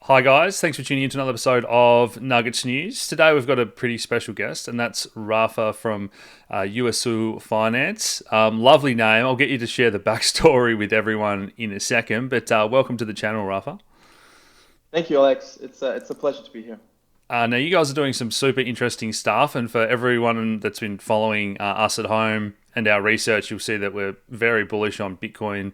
Hi guys, thanks for tuning in to another episode of Nuggets News. Today we've got a pretty special guest, and that's Rapha from USU Finance. Lovely name. I'll get you to share the backstory with everyone in a second, but welcome to the channel, Rapha. Thank you, Alex. It's a pleasure to be here. Now you guys are doing some super interesting stuff, and for everyone that's been following us at home and our research, you'll see that we're very bullish on Bitcoin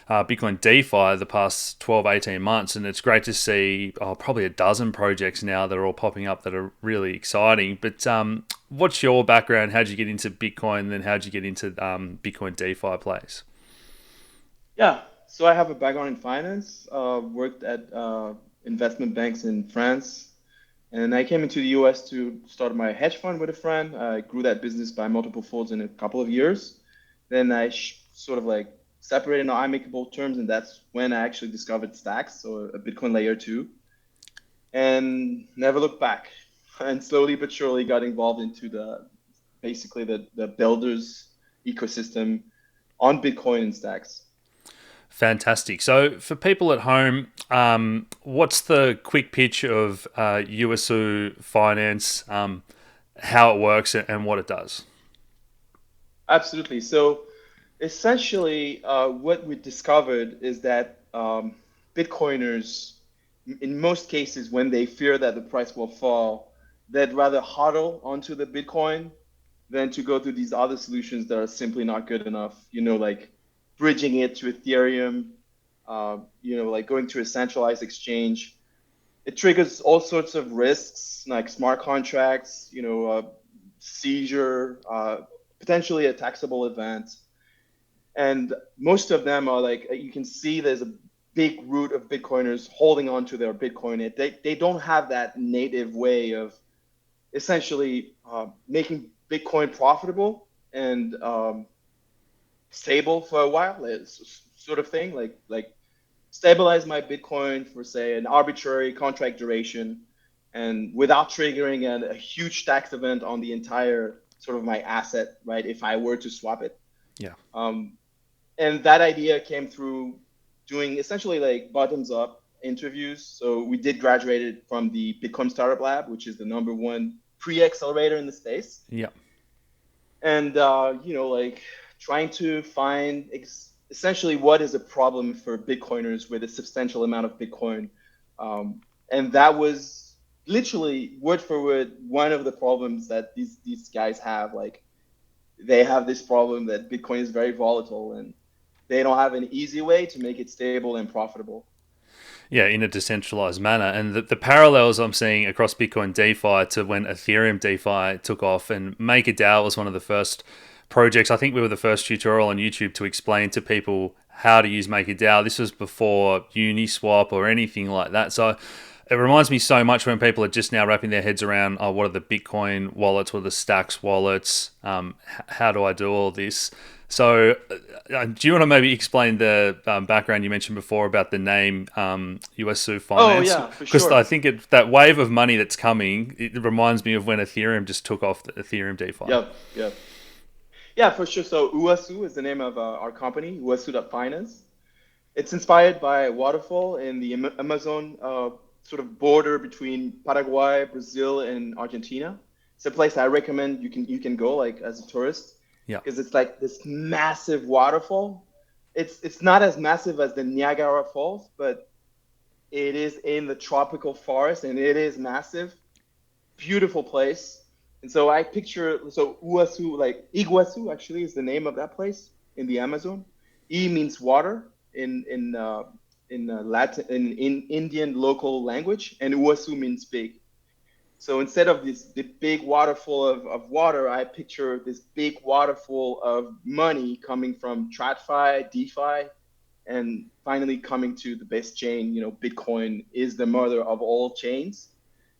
DeFi the past 12, 18 months. And it's great to see probably a dozen projects now that are all popping up that are really exciting. But what's your background? How'd you get into Bitcoin? And then how'd you get into Bitcoin DeFi plays? Yeah, so I have a background in finance, worked at investment banks in France, and I came into the US to start my hedge fund with a friend. I grew that business by multiple folds in a couple of years. Then I sort of like separated on amicable terms, and that's when I actually discovered Stacks, so a Bitcoin layer two, and never looked back. And slowly but surely got involved into basically the builders ecosystem on Bitcoin and Stacks. Fantastic. So for people at home, what's the quick pitch of USU Finance, how it works, and what it does? Absolutely. So essentially, what we discovered is that Bitcoiners, in most cases, when they fear that the price will fall, they'd rather hodl onto the Bitcoin than to go through these other solutions that are simply not good enough. Like bridging it to Ethereum, like going to a centralized exchange. It triggers all sorts of risks like smart contracts, seizure, potentially a taxable event. And most of them are like, you can see there's a big root of Bitcoiners holding on to their Bitcoin. They don't have that native way of essentially making Bitcoin profitable and stable for a while, sort of thing. Like stabilize my Bitcoin for say an arbitrary contract duration, and without triggering a huge tax event on the entire sort of my asset, right? If I were to swap it. Yeah. Um, and that idea came through doing essentially like bottoms up interviews. So we did graduated from the Bitcoin Startup Lab, which is the number one pre-accelerator in the space, Yeah. and like trying to find essentially what is a problem for Bitcoiners with a substantial amount of Bitcoin, and that was literally word for word one of the problems that these guys have. Like they have this problem that Bitcoin is very volatile and they don't have an easy way to make it stable and profitable. Yeah, in a decentralized manner. And the parallels I'm seeing across Bitcoin DeFi to when Ethereum DeFi took off, and MakerDAO was one of the first projects. I think we were the first tutorial on YouTube to explain to people how to use MakerDAO. This was before Uniswap or anything like that. So it reminds me so much when people are just now wrapping their heads around, oh, what are the Bitcoin wallets, what are the Stacks wallets, how do I do all this? So, do you want to maybe explain the background you mentioned before about the name USU Oh Finance? yeah, for Because I sure. think that wave of money that's coming, it reminds me of when Ethereum just took off the Ethereum DeFi. Yep, yep. Yeah, for sure. So Uasu is the name of our company, Uasu Finance. It's inspired by waterfall in the Amazon sort of border between Paraguay, Brazil, and Argentina. It's a place I recommend you can go like as a tourist Yeah. because it's like this massive waterfall. It's not as massive as the Niagara Falls, but it is in the tropical forest and it is massive. Beautiful place. And so I picture Uasu, like Iguazu actually is the name of that place in the Amazon. E means water in Latin in Indian local language, and Uasu means big. So instead of the big waterfall of water, I picture this big waterfall of money coming from TradFi, DeFi, and finally coming to the best chain. Bitcoin is the mother of all chains,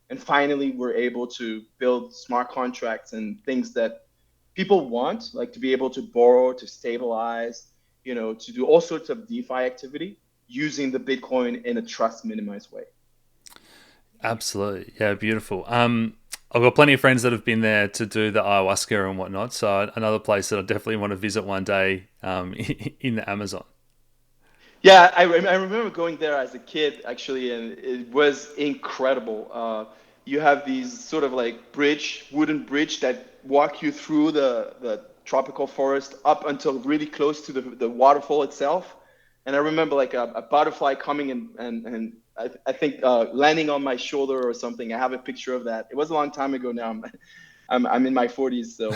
and finally we're able to build smart contracts and things that people want, like to be able to borrow, to stabilize, to do all sorts of DeFi activity using the Bitcoin in a trust minimized way. Absolutely. Yeah, beautiful. I've got plenty of friends that have been there to do the ayahuasca and whatnot. So another place that I definitely want to visit one day in the Amazon. Yeah, I remember going there as a kid actually, and it was incredible. You have these sort of like wooden bridge that walk you through the tropical forest up until really close to the waterfall itself. And I remember like a butterfly coming and I think landing on my shoulder or something. I have a picture of that. It was a long time ago now. I'm in my 40s, so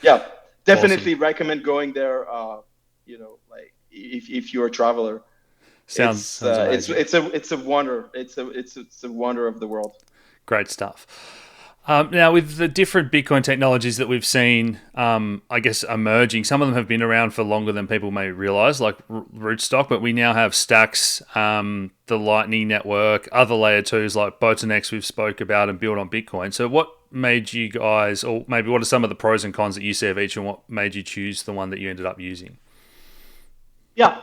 yeah, Awesome. definitely recommend going there. Like if you're a traveler, Sounds amazing. it's a wonder. It's a wonder of the world. Great stuff. Now, with the different Bitcoin technologies that we've seen, I guess, emerging, some of them have been around for longer than people may realize, like Rootstock, but we now have Stacks, the Lightning Network, other layer twos like Botanex we've spoke about and built on Bitcoin. So what made you guys, or maybe what are some of the pros and cons that you see of each and what made you choose the one that you ended up using? Yeah.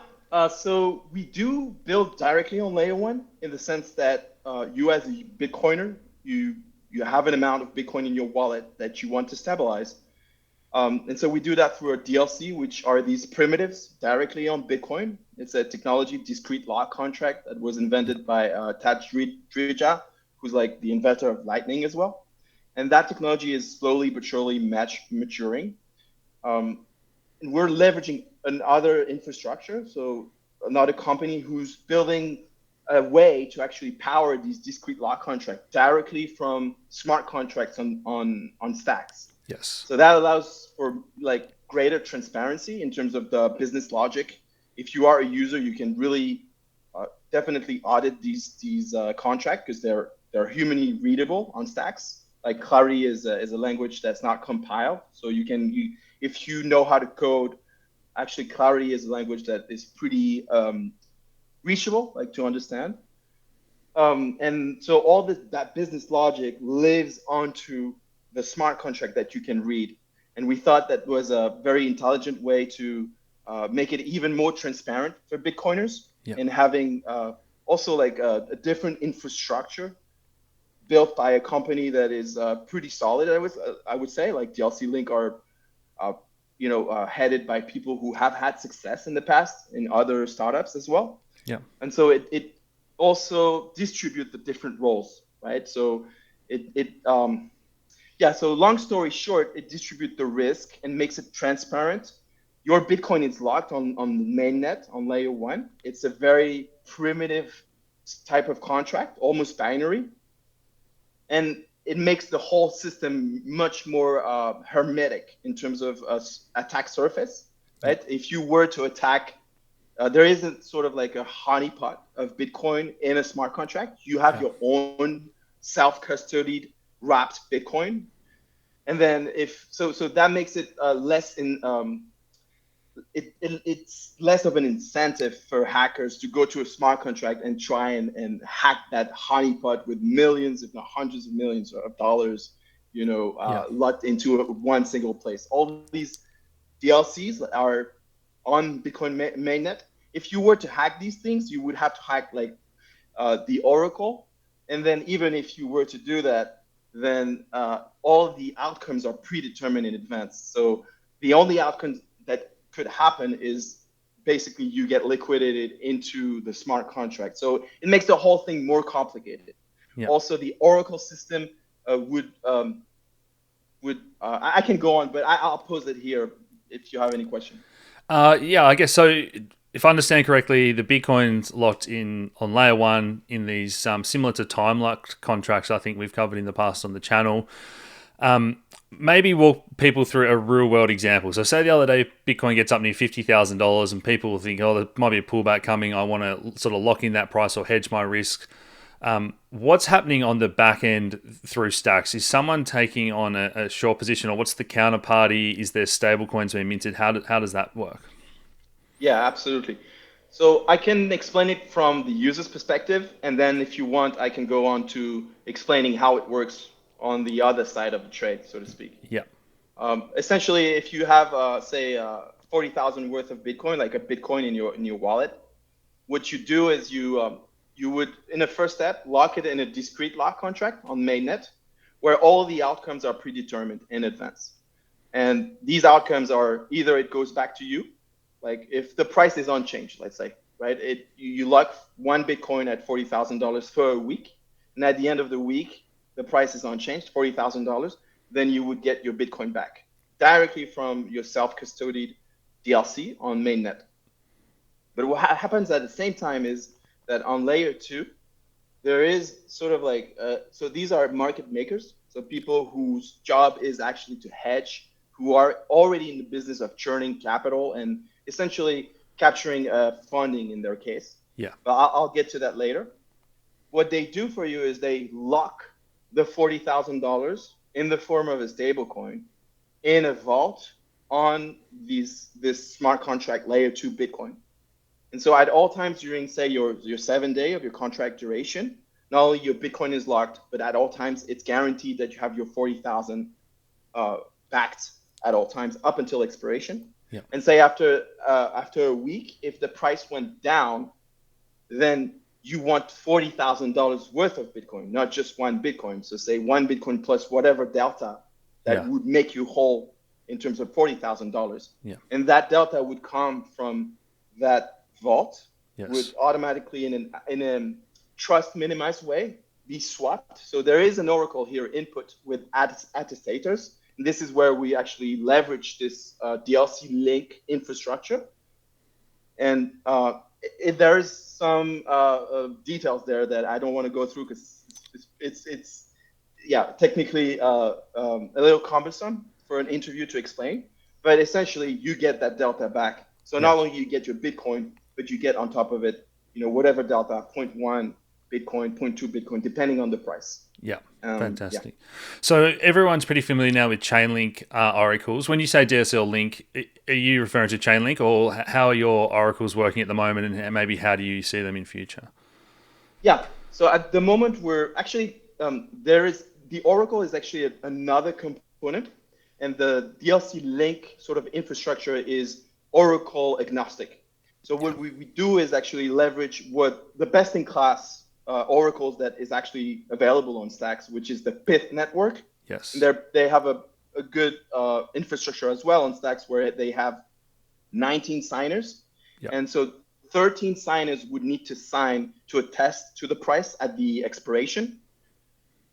So we do build directly on layer one in the sense that you as a Bitcoiner, you have an amount of Bitcoin in your wallet that you want to stabilize. And so we do that through a DLC, which are these primitives directly on Bitcoin. It's a technology discrete lock contract that was Yeah. invented by Tad Drija, who's like the inventor of Lightning as well. And that technology is slowly but surely maturing. Um, and we're leveraging another infrastructure. So another company who's building a way to actually power these discrete lock contracts directly from smart contracts on stacks. Yes. So that allows for like greater transparency in terms of the business logic. If you are a user, you can really definitely audit these contracts because they're humanly readable on stacks. Like Clary is a language that's not compiled, so if you know how to code, actually Clary is a language that is pretty reachable, like to understand. And so all that business logic lives onto the smart contract that you can read. And we thought that was a very intelligent way to make it even more transparent for Bitcoiners Yeah. and having also like a different infrastructure built by a company that is pretty solid. I would say like DLC Link are uh, headed by people who have had success in the past in other startups as well. Yeah. And so it also distribute the different roles, right? So yeah. So long story short, it distributes the risk and makes it transparent. Your Bitcoin is locked on the mainnet on layer one. It's a very primitive type of contract, almost binary, and it makes the whole system much more hermetic in terms of attack surface, Yeah. right? If you were to attack, there isn't sort of like a honeypot of Bitcoin in a smart contract. You have Yeah. your own self-custodied wrapped Bitcoin, and then so that makes it less in it's less of an incentive for hackers to go to a smart contract and try and hack that honeypot with millions, if not hundreds of millions of dollars, Yeah. locked into one single place. All these DLCs are on Bitcoin mainnet. If you were to hack these things, you would have to hack like the Oracle, and then even if you were to do that, then all the outcomes are predetermined in advance. So the only outcomes that could happen is basically you get liquidated into the smart contract. So it makes the whole thing more complicated. Yeah. Also, the Oracle system would I can go on, but I'll pose it here if you have any question. Yeah, I guess so. If I understand correctly, the Bitcoin's locked in on layer one in these similar to time locked contracts. I think we've covered in the past on the channel. Maybe walk people through a real world example. So, say the other day Bitcoin gets up near $50,000, and people think, "Oh, there might be a pullback coming. I want to sort of lock in that price or hedge my risk." What's happening on the back end through stacks? Is someone taking on a short position, or what's the counterparty? Is there stable coins being minted? How does that work? Yeah, absolutely. So I can explain it from the user's perspective, and then if you want, I can go on to explaining how it works on the other side of the trade, so to speak. Yeah. Essentially, if you have, say, 40,000 worth of Bitcoin, like a Bitcoin in your wallet, what you do is you would, in a first step, lock it in a discrete lock contract on mainnet, where all the outcomes are predetermined in advance. And these outcomes are either it goes back to you, like if the price is unchanged, let's say. right? You lock one Bitcoin at $40,000 for a week, and at the end of the week, the price is unchanged, $40,000. Then you would get your Bitcoin back directly from your self-custodied DLC on mainnet. But what happens at the same time is that on layer two, there is sort of like so these are market makers, so people whose job is actually to hedge, who are already in the business of churning capital and essentially capturing funding in their case. Yeah. But I'll get to that later. What they do for you is they lock the $40,000 in the form of a stablecoin in a vault on this smart contract layer two Bitcoin. And so at all times during, say, your 7 day of your contract duration, not only your Bitcoin is locked, but at all times it's guaranteed that you have your 40,000 backed at all times up until expiration. Yeah. And say after a week, if the price went down, then you want $40,000 worth of Bitcoin, not just one Bitcoin. So say one Bitcoin plus whatever delta that would make you whole in terms of $40,000. Yeah. And that delta would come from that vault, Yes. would automatically in a trust minimized way be swapped. So there is an oracle here input with attestators. And this is where we actually leverage this DLC link infrastructure. And there's some details there that I don't want to go through because it's technically a little cumbersome for an interview to explain. But essentially, you get that delta back. So not only you get your Bitcoin, but you get on top of it, whatever delta, 0.1 Bitcoin, 0.2 Bitcoin, depending on the price. Yeah, fantastic. Yeah. So everyone's pretty familiar now with Chainlink oracles. When you say DSL link, are you referring to Chainlink, or how are your oracles working at the moment, and maybe how do you see them in future? Yeah. So at the moment, we're actually the oracle is actually another component, and the DLC link sort of infrastructure is oracle agnostic. So what we do is actually leverage what the best in class oracles that is actually available on Stacks, which is the Pith network. Yes. And they have a good infrastructure as well on Stacks where they have 19 signers. Yep. And so 13 signers would need to sign to attest to the price at the expiration.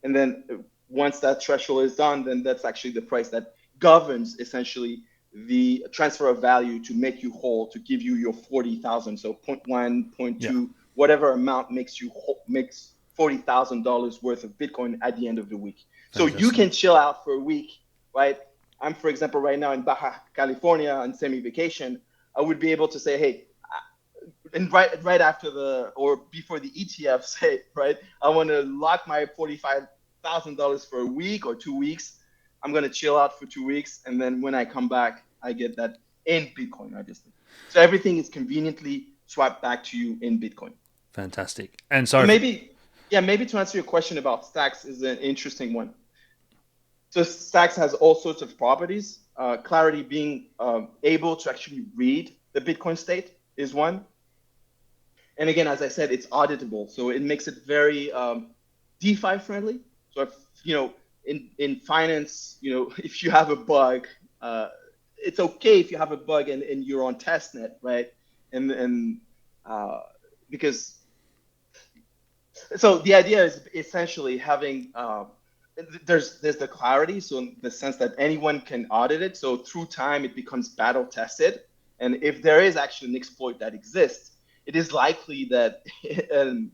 And then once that threshold is done, then that's actually the price that governs essentially the transfer of value to make you whole, to give you your 40,000. So 0.1, 0.2, whatever amount makes $40,000 worth of Bitcoin at the end of the week. So you can chill out for a week, right? I'm, for example, right now in Baja California on semi-vacation. I would be able to say, hey, and right after or before the ETF, say, right, I want to lock my $45,000 for a week or 2 weeks. I'm going to chill out for 2 weeks. And then when I come back, I get that in Bitcoin, obviously. So everything is conveniently swapped back to you in Bitcoin. Fantastic. And so maybe to answer your question about Stacks is an interesting one. So Stacks has all sorts of properties. Clarity being able to actually read the Bitcoin state is one. And again, as I said, it's auditable. So it makes it very DeFi friendly. So if, in finance, if you have a bug, it's okay if you have a bug and you're on testnet, right? And because so the idea is essentially having there's the clarity, so in the sense that anyone can audit it. So through time, it becomes battle tested. And if there is actually an exploit that exists, it is likely that the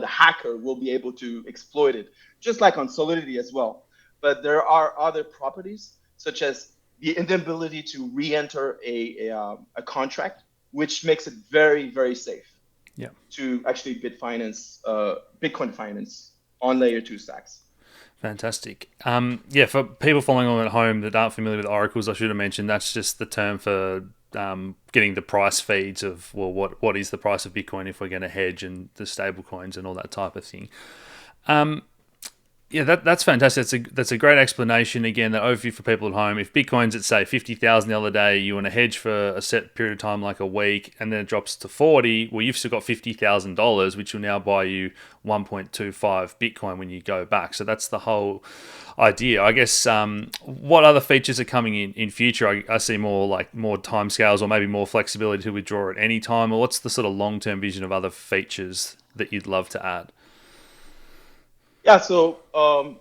hacker will be able to exploit it, just like on Solidity as well. But there are other properties, such as the inability to re-enter a contract, which makes it very, very safe to actually Bitcoin finance on layer 2 stacks. Fantastic. For people following on at home that aren't familiar with oracles, I should have mentioned that's just the term for getting the price feeds of, well, what is the price of Bitcoin if we're going to hedge, and the stable coins and all that type of thing. Yeah, that's fantastic. That's a great explanation. Again, that overview for people at home. If Bitcoin's at say 50,000 the other day, you want to hedge for a set period of time, like a week, and then it drops to 40. Well, you've still got $50,000, which will now buy you 1.25 Bitcoin when you go back. So that's the whole idea, I guess. What other features are coming in future? I see more timescales or maybe more flexibility to withdraw at any time. Or what's the sort of long term vision of other features that you'd love to add? Yeah, so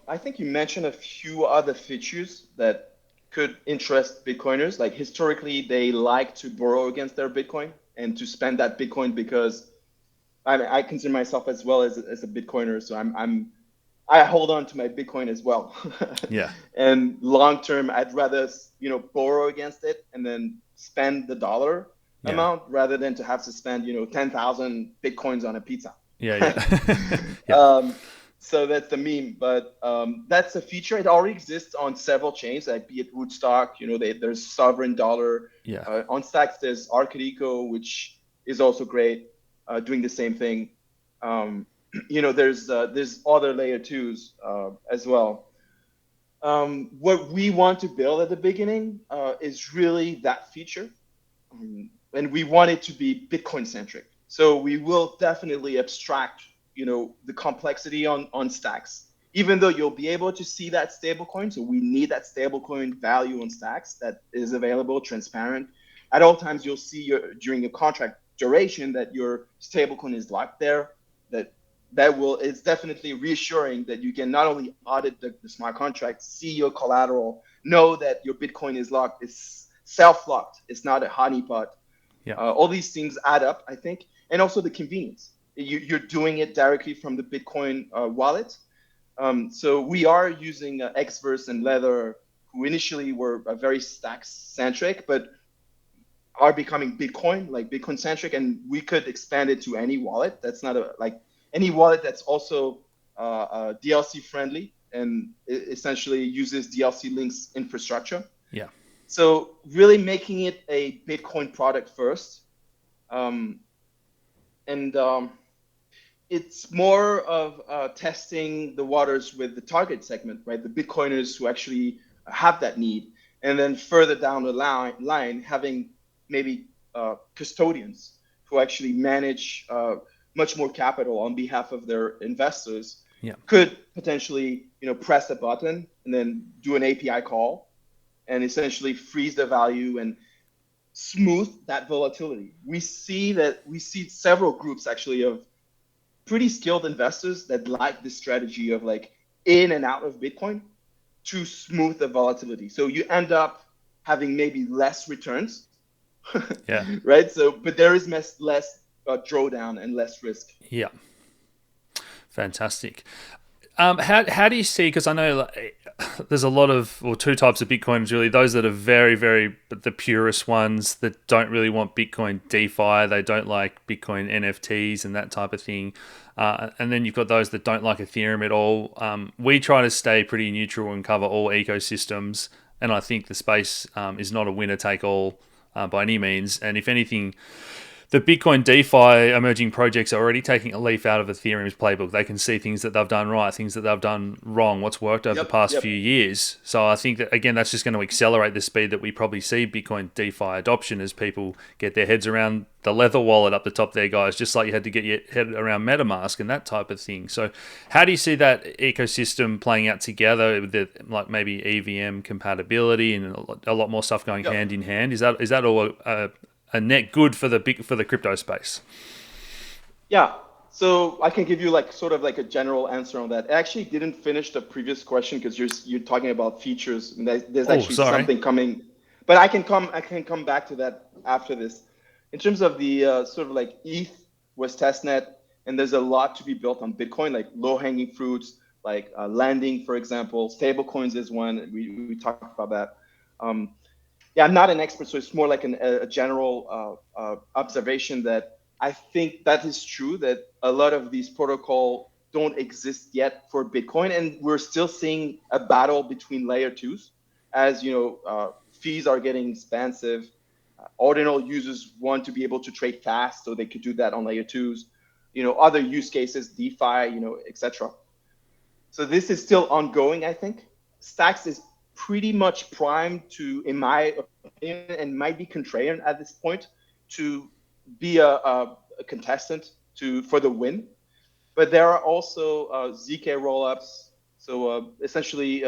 I think you mentioned a few other features that could interest Bitcoiners. Like historically, they like to borrow against their Bitcoin and to spend that Bitcoin because I consider myself as well as a Bitcoiner, so I hold on to my Bitcoin as well. Yeah, And long term, I'd rather borrow against it and then spend the dollar yeah, amount rather than to have to spend 10,000 Bitcoins on a pizza. yeah, yeah, yeah, um, so that's the meme, but that's a feature. It already exists on several chains, like be it Rootstock. There's Sovereign Dollar. yeah. On Stacks, there's Arcadico, which is also great, doing the same thing. Um, there's other layer twos as well. What we want to build at the beginning is really that feature, and we want it to be Bitcoin centric. So we will definitely abstract, the complexity on Stacks. Even though you'll be able to see that stablecoin, so we need that stablecoin value on Stacks that is available, transparent. At all times, you'll see during your contract duration that your stablecoin is locked there. That it's definitely reassuring that you can not only audit the smart contract, see your collateral, know that your Bitcoin is locked, it's self-locked, it's not a honeypot. Yeah. All these things add up, I think, and also the convenience. You're doing it directly from the Bitcoin wallet. So we are using Xverse and Leather, who initially were very Stacks centric, but are becoming Bitcoin centric, and we could expand it to any wallet. That's not any wallet that's also DLC friendly and essentially uses DLC links infrastructure. Yeah. So really making it a Bitcoin product first, um, and it's more of testing the waters with the target segment, right? The Bitcoiners who actually have that need, and then further down the line having maybe custodians who actually manage much more capital on behalf of their investors Yeah. could potentially, press a button and then do an API call and essentially freeze the value and smooth that volatility. We see several groups actually of pretty skilled investors that like this strategy of like in and out of Bitcoin to smooth the volatility. So you end up having maybe less returns, Yeah. right? So, but there is less drawdown and less risk. Yeah. Fantastic. How do you see? Because I know there's a lot of, or two types of Bitcoins really. Those that are very, very the purest ones that don't really want Bitcoin DeFi. They don't like Bitcoin NFTs and that type of thing. And then you've got those that don't like Ethereum at all. We try to stay pretty neutral and cover all ecosystems. And I think the space is not a winner take all by any means. And if anything, the Bitcoin DeFi emerging projects are already taking a leaf out of Ethereum's playbook. They can see things that they've done right, things that they've done wrong, what's worked over the Yep, past few yep. years. So I think that, again, that's just going to accelerate the speed that we probably see Bitcoin DeFi adoption as people get their heads around the leather wallet up the top there, guys, just like you had to get your head around MetaMask and that type of thing. So how do you see that ecosystem playing out together with like maybe EVM compatibility and a lot more stuff going Yep. hand in hand? Is that all a net good for the crypto space? Yeah. So I can give you like sort of like a general answer on that. I actually didn't finish the previous question because you're talking about features and there's Oh, actually sorry. something coming, but I can come back to that after this. In terms of the sort of like ETH was testnet, and there's a lot to be built on Bitcoin, like low hanging fruits, like lending, for example. Stable coins is one. We talked about that. Um, yeah, I'm not an expert, so it's more like a general observation that I think that is true that a lot of these protocol don't exist yet for Bitcoin, and we're still seeing a battle between layer twos, as fees are getting expensive. Ordinal users want to be able to trade fast, so they could do that on layer twos. Other use cases, DeFi, etc. So this is still ongoing, I think. Stacks is pretty much primed to, in my opinion, and might be contrarian at this point, to be a contestant for the win. But there are also ZK rollups, so essentially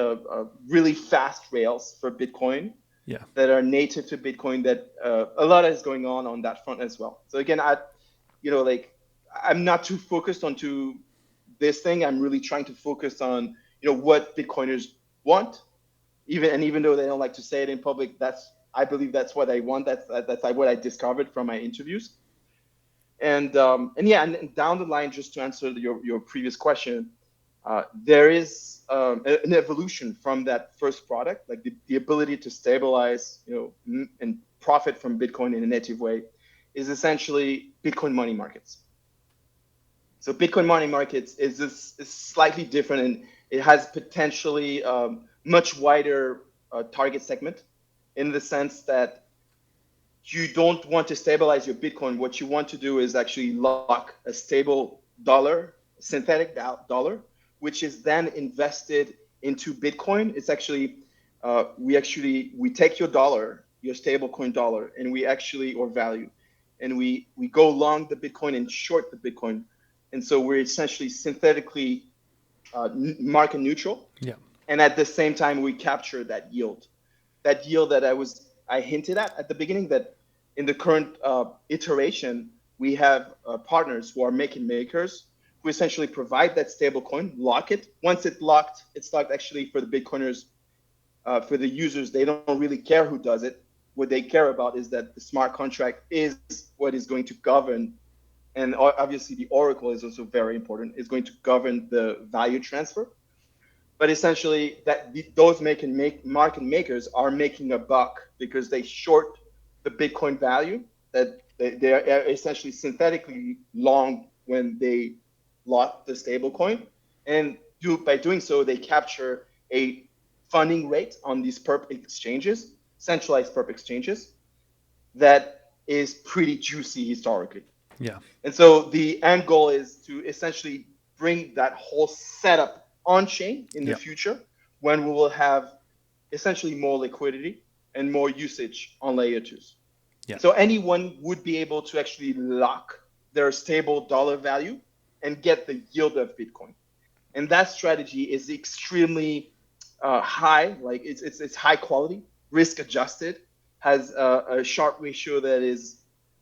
really fast rails for Bitcoin Yeah. that are native to Bitcoin. That a lot is going on that front as well. So again, like I'm not too focused onto this thing. I'm really trying to focus on what Bitcoiners want. Even though they don't like to say it in public, I believe that's what I want. That's what I discovered from my interviews. And yeah, and down the line, just to answer your previous question, there is an evolution from that first product, like the ability to stabilize, and profit from Bitcoin in a native way, is essentially Bitcoin money markets. So Bitcoin money markets is slightly different, and it has potentially much wider target segment, in the sense that you don't want to stabilize your Bitcoin. What you want to do is actually lock a stable dollar, synthetic dollar, which is then invested into Bitcoin. It's actually we take your dollar, your stablecoin dollar, and we actually, or value, and we go long the Bitcoin and short the Bitcoin, and so we're essentially synthetically market neutral, Yeah. and at the same time we capture that yield that I hinted at the beginning, that in the current iteration, we have partners who are makers who essentially provide that stable coin, lock it. Once it's locked actually for the Bitcoiners, for the users. They don't really care who does it. What they care about is that the smart contract is what is going to govern. And obviously the Oracle is also very important. It's going to govern the value transfer. But essentially, those market makers are making a buck because they short the Bitcoin value, that they are essentially synthetically long when they lock the stablecoin, and by doing so they capture a funding rate on these perp exchanges, centralized perp exchanges, that is pretty juicy historically. Yeah. And so the end goal is to essentially bring that whole setup on chain in the Yeah. future, when we will have essentially more liquidity and more usage on layer twos. Yeah. So anyone would be able to actually lock their stable dollar value and get the yield of Bitcoin. And that strategy is extremely high, like it's high quality, risk adjusted, has a Sharpe ratio that is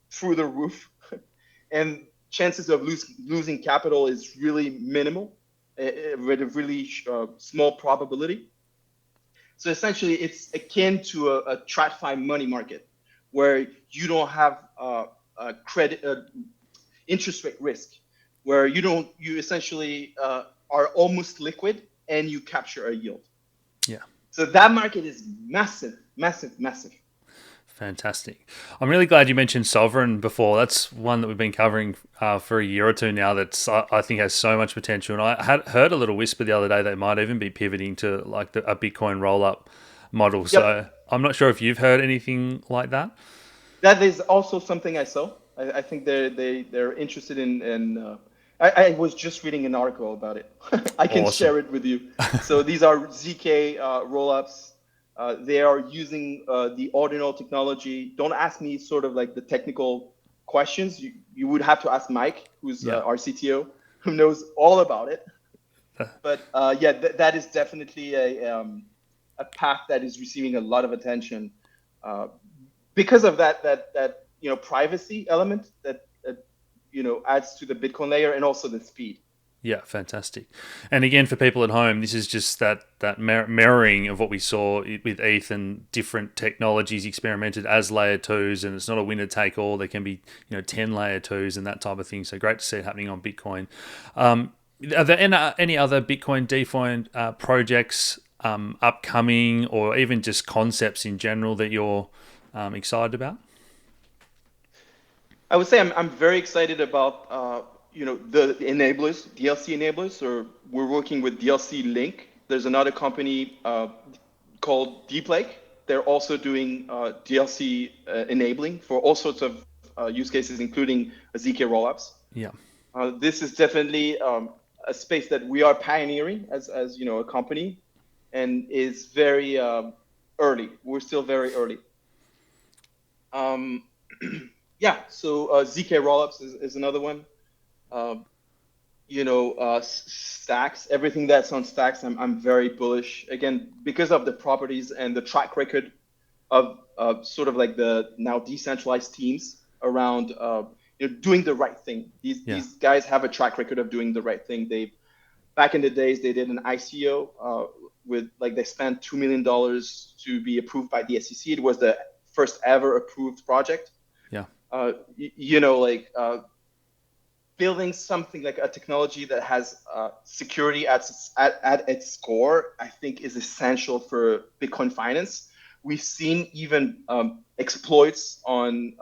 through the roof, and chances of losing capital is really minimal, with a really small probability. So essentially, it's akin to a TradFi money market, where you don't have a credit interest rate risk, where you essentially are almost liquid and you capture a yield. Yeah. So that market is massive, massive, massive. Fantastic. I'm really glad you mentioned Sovereign before. That's one that we've been covering for a year or two now. That's I think has so much potential. And I had heard a little whisper the other day they might even be pivoting to like a Bitcoin roll-up model. Yep. So I'm not sure if you've heard anything like that. That is also something I saw. I think they're interested in. I was just reading an article about it. I can Awesome. share it with you. So these are ZK rollups. They are using the ordinal technology. Don't ask me sort of like the technical questions. You would have to ask Mike, who's Yeah. our CTO, who knows all about it. But yeah, that is definitely a path that is receiving a lot of attention, uh, because of that privacy element that adds to the Bitcoin layer, and also the speed. Yeah, fantastic. And again, for people at home, this is just that mirroring of what we saw with ETH and different technologies experimented as layer twos, and it's not a winner take all. There can be 10 layer twos and that type of thing. So great to see it happening on Bitcoin. Are there any other Bitcoin DeFi projects upcoming, or even just concepts in general that you're excited about? I would say I'm very excited about the enablers, DLC enablers. Or we're working with DLC Link. There's another company called Deep Lake. They're also doing DLC enabling for all sorts of use cases, including ZK rollups. Yeah. This is definitely a space that we are pioneering as you know, a company, and is very early. We're still very early. Um, yeah, so ZK rollups is another one. Um, Stacks, everything that's on Stacks, I'm very bullish. Again, because of the properties and the track record of sort of like the now decentralized teams around doing the right thing. Yeah. These guys have a track record of doing the right thing. They back in the days they did an ICO with like they spent $2 million to be approved by the SEC. It was the first ever approved project. Yeah. Building something like a technology that has security at its core, I think is essential for Bitcoin finance. We've seen even exploits on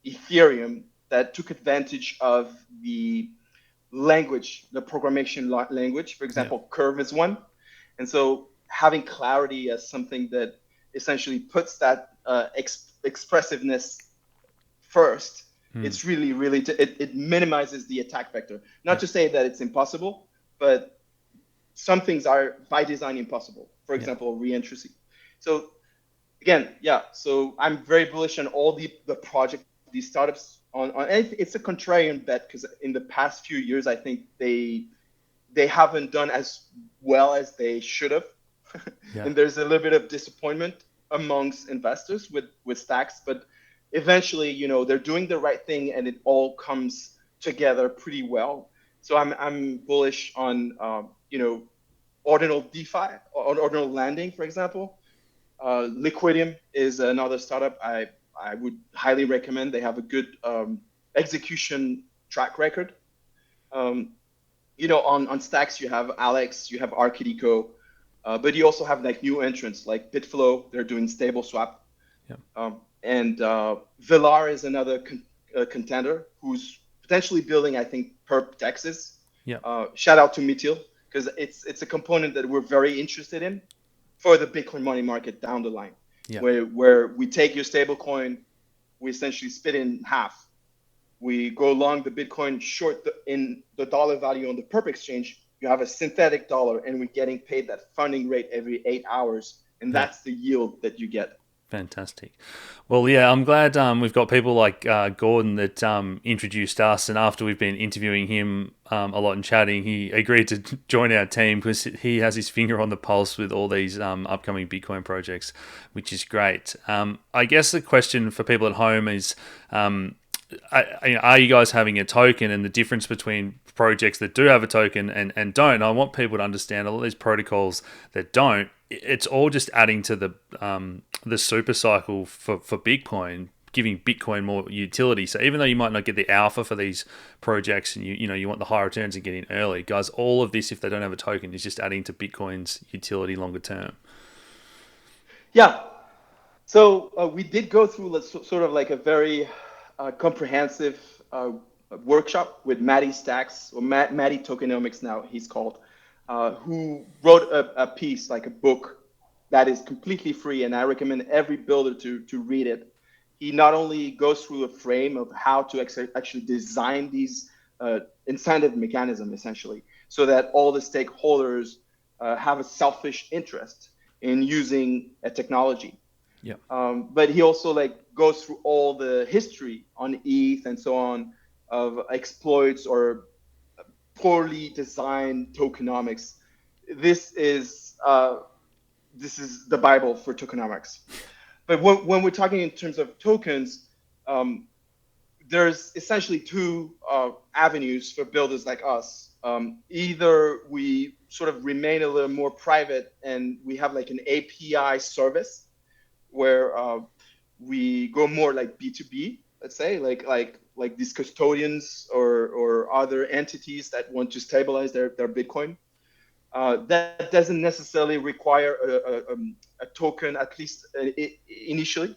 Ethereum that took advantage of the language, the programmation language. For Yeah. example, Curve is one. And so having clarity as something that essentially puts that expressiveness first, it's really, really, it minimizes the attack vector. Not Yeah. to say that it's impossible, but some things are by design impossible. For Yeah. example, reentry. So again, yeah, so I'm very bullish on all the project, these startups on it's a contrarian bet because in the past few years, I think they haven't done as well as they should have. Yeah. And there's a little bit of disappointment amongst investors with stacks, but eventually, they're doing the right thing and it all comes together pretty well. So I'm bullish on ordinal DeFi or ordinal lending, for example. Liquidium is another startup I would highly recommend. They have a good execution track record. Um, on stacks you have Alex, you have Archidico, but you also have like new entrants like Bitflow. They're doing stable swap. Yeah. And Villar is another contender who's potentially building, I think, Perp Texas. Yeah. Shout out to Mitil because it's a component that we're very interested in for the Bitcoin money market down the line, Yeah. where we take your stable coin, we essentially split it in half. We go long the Bitcoin, short in the dollar value on the Perp exchange. You have a synthetic dollar, and we're getting paid that funding rate every 8 hours, and Yeah. that's the yield that you get. Fantastic. Well, yeah, I'm glad we've got people like Gordon that introduced us, and after we've been interviewing him a lot and chatting, he agreed to join our team because he has his finger on the pulse with all these upcoming Bitcoin projects, which is great. I guess the question for people at home is, are you guys having a token, and the difference between projects that do have a token and don't? I want people to understand a lot of these protocols that don't. It's all just adding to the super cycle for Bitcoin, giving Bitcoin more utility. So even though you might not get the alpha for these projects, and you want the high returns and get in early, guys, all of this, if they don't have a token, is just adding to Bitcoin's utility longer term. Yeah. So we did go through sort of like a very comprehensive workshop with Matty Stacks, or Matty Tokenomics now he's called, who wrote a piece, like a book that is completely free, and I recommend every builder to read it. He not only goes through a frame of how to actually design these incentive mechanism, essentially, so that all the stakeholders have a selfish interest in using a technology. Yeah. But he also like goes through all the history on ETH and so on of exploits or poorly designed tokenomics. This is the Bible for tokenomics. But when we're talking in terms of tokens, there's essentially two avenues for builders like us. Either we sort of remain a little more private and we have like an API service where we go more like B2B, let's say, like these custodians or other entities that want to stabilize their Bitcoin. That doesn't necessarily require a token, at least initially.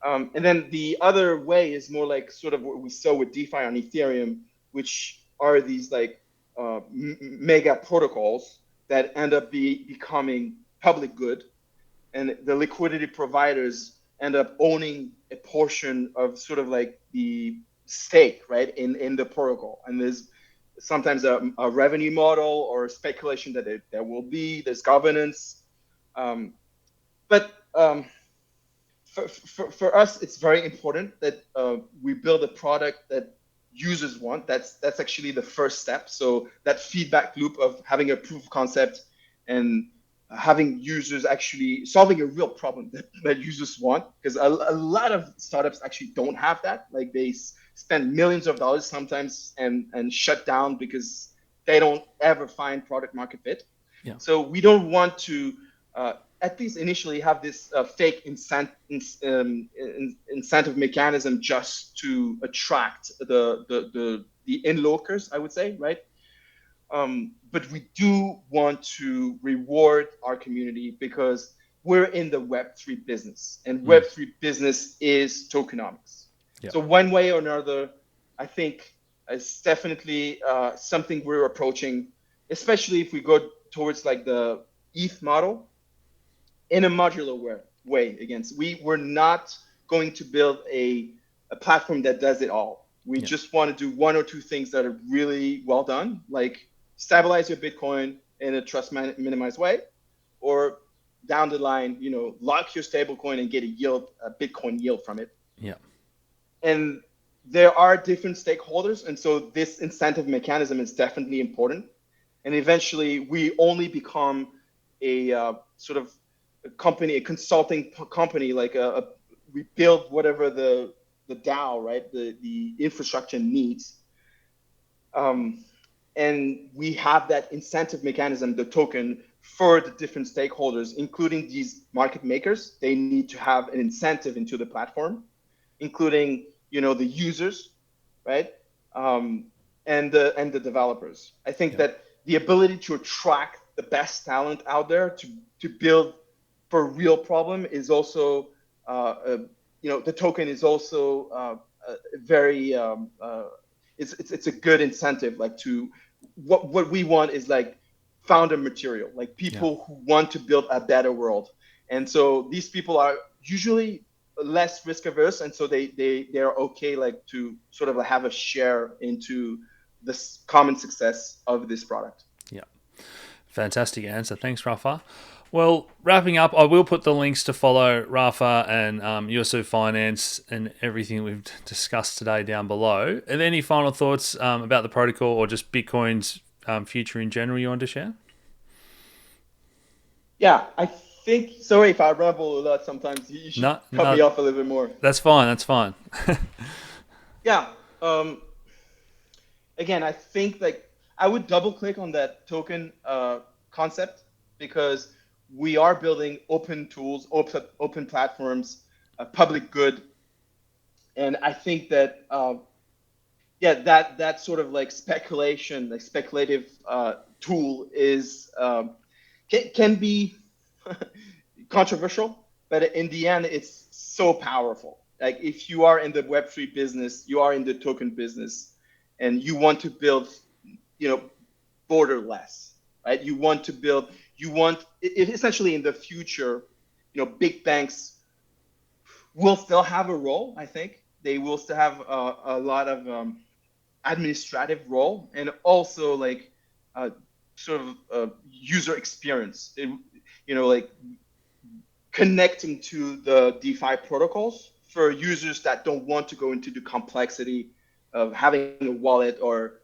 And then the other way is more like sort of what we saw with DeFi on Ethereum, which are these like mega protocols that end up becoming public good, and the liquidity providers end up owning a portion of sort of like the stake, right, in the protocol. And there's sometimes a revenue model or speculation that there will be. There's governance, but for us, it's very important that we build a product that users want. That's actually the first step. So that feedback loop of having a proof of concept and having users actually solving a real problem that users want, because a lot of startups actually don't have that. Like they spend millions of dollars sometimes and shut down because they don't ever find product market fit. Yeah. So we don't want to at least initially have this fake incentive mechanism just to attract the in-locers, I would say, right? But we do want to reward our community because we're in the Web3 business, and Web3 business is tokenomics. Yeah. So one way or another, I think it's definitely something we're approaching, especially if we go towards like the ETH model in a modular way. Again, so we're not going to build a platform that does it all. We just want to do one or two things that are really well done, like stabilize your Bitcoin in a trust minimized way, or down the line, lock your stablecoin and get a Bitcoin yield from it. Yeah. And there are different stakeholders, and so this incentive mechanism is definitely important. And eventually, we only become a sort of a company, a consulting company, like we build whatever the DAO, right, the infrastructure needs. And we have that incentive mechanism, the token, for the different stakeholders, including these market makers. They need to have an incentive into the platform, including the users, right, and the developers. I think that the ability to attract the best talent out there to build for a real problem is also, the token is also very it's a good incentive. Like to what we want is like founder material, like people who want to build a better world. And so these people are usually less risk averse, and so they're okay like to sort of have a share into this common success of this product. Yeah. Fantastic answer. Thanks, Rapha. Well, wrapping up, I will put the links to follow Rapha and USU Finance and everything we've discussed today down below. Are there any final thoughts about the protocol or just Bitcoin's future in general you want to share? Yeah, I think, sorry if I ramble a lot sometimes. You should cut me off a little bit more. That's fine. That's fine. Yeah. Again, I think like I would double click on that token concept, because we are building open tools, open platforms, public good. And I think that, that sort of like speculation, like speculative tool is, can be controversial, but in the end, it's so powerful. Like if you are in the Web3 business, you are in the token business, and you want to build, borderless, right? You want essentially in the future, big banks will still have a role. I think they will still have a lot of administrative role, and also like sort of user experience. Like connecting to the DeFi protocols for users that don't want to go into the complexity of having a wallet or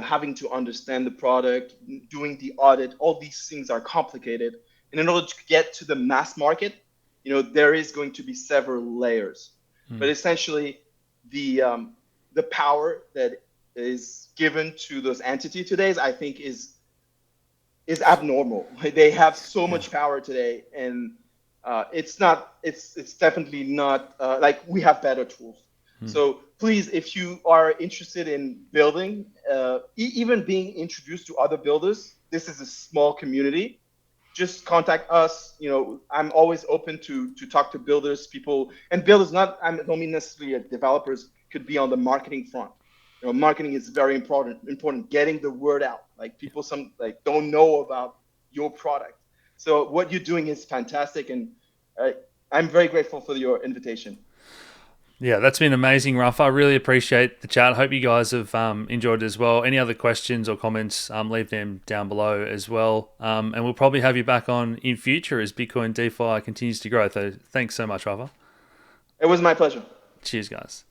having to understand the product, doing the audit. All these things are complicated, and in order to get to the mass market, there is going to be several layers. But essentially, the power that is given to those entities today, I think, is abnormal. They have so much power today, and it's definitely not like we have better tools. So please, if you are interested in building, even being introduced to other builders, this is a small community. Just contact us. I'm always open to talk to builders, people, and builders. I don't mean necessarily developers. Could be on the marketing front. Marketing is very important. Getting the word out. Like people don't know about your product. So what you're doing is fantastic, and I'm very grateful for your invitation. Yeah, that's been amazing, Rapha. I really appreciate the chat. Hope you guys have enjoyed it as well. Any other questions or comments, leave them down below as well. And we'll probably have you back on in future as Bitcoin DeFi continues to grow. So thanks so much, Rapha. It was my pleasure. Cheers, guys.